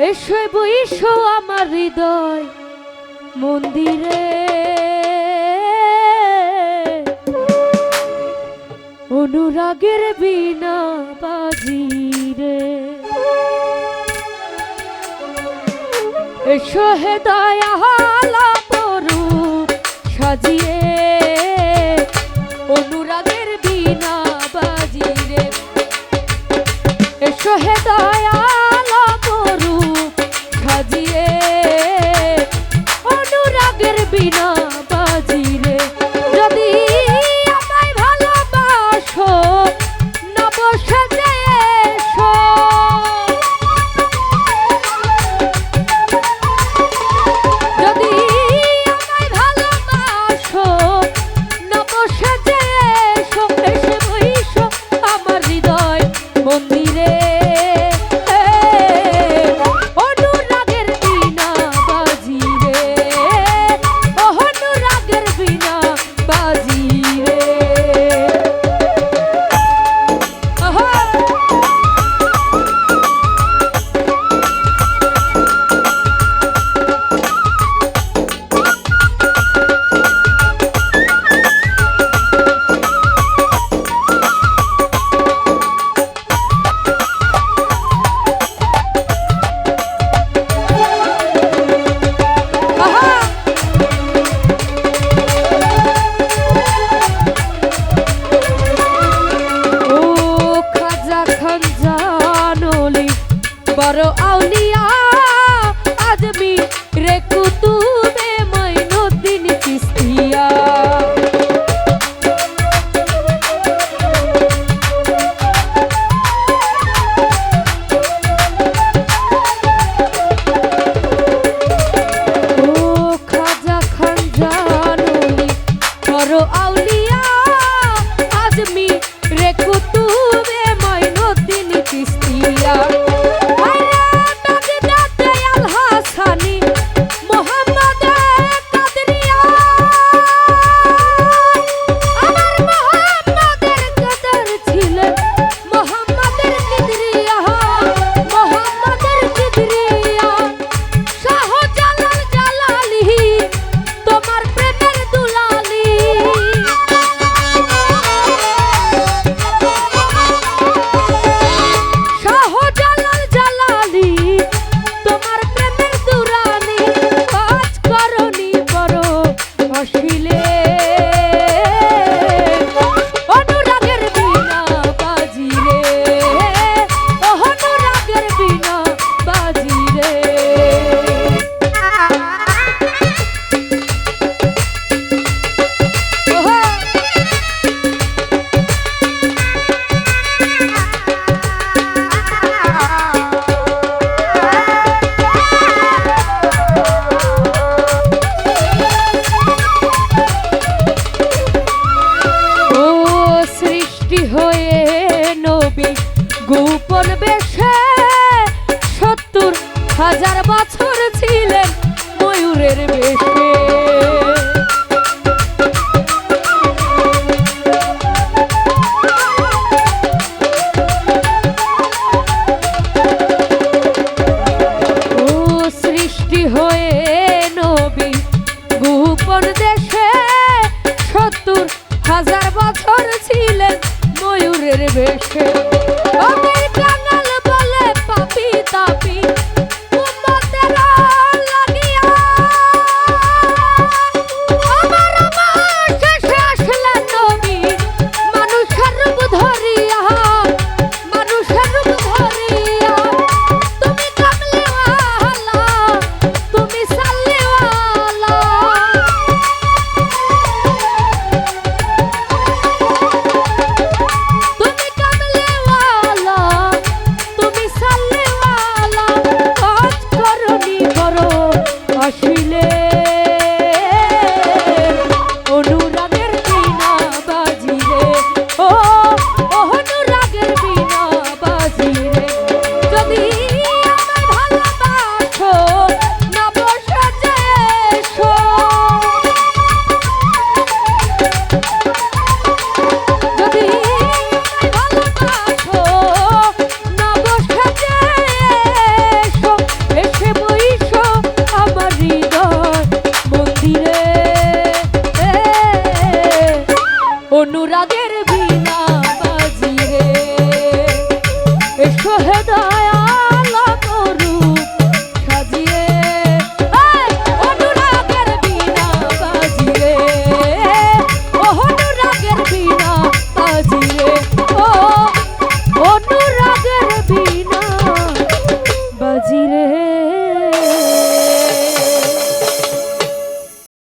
এসো বইসো আমার হৃদয় মন্দিরে, অনুরাগের বীণা বাজিরে। এসো হে দয়ালা রূপ সাজিয়ে, অনুরাগের বীণা বাজিরে। এসো হে দয়ালা রূপ সাজিয়ে, অনুরাগের বীণা বাজিরে। যদি আমায় ভালোবাসো না বসে যে এসো, যদি আমায় ভালোবাসো না বসে যে এসো, এসে বইসো আমার হৃদয় মন্দিরে, অনুরাগের বীণা বাজিরে, অনুরাগের বীণা বাজিরে। বড় আউলিয়া আজমি রে কুতুবে মঈনুদ্দিন চিশতিয়া, ও খাজা খান জানুলি বড় আউলিয়া আজমি রে কুতুবে মঈনুদ্দিন চিশতিয়া। গোপন বেশে ৭০,০০০ বছর ছিলেন ময়ূরের বেশে।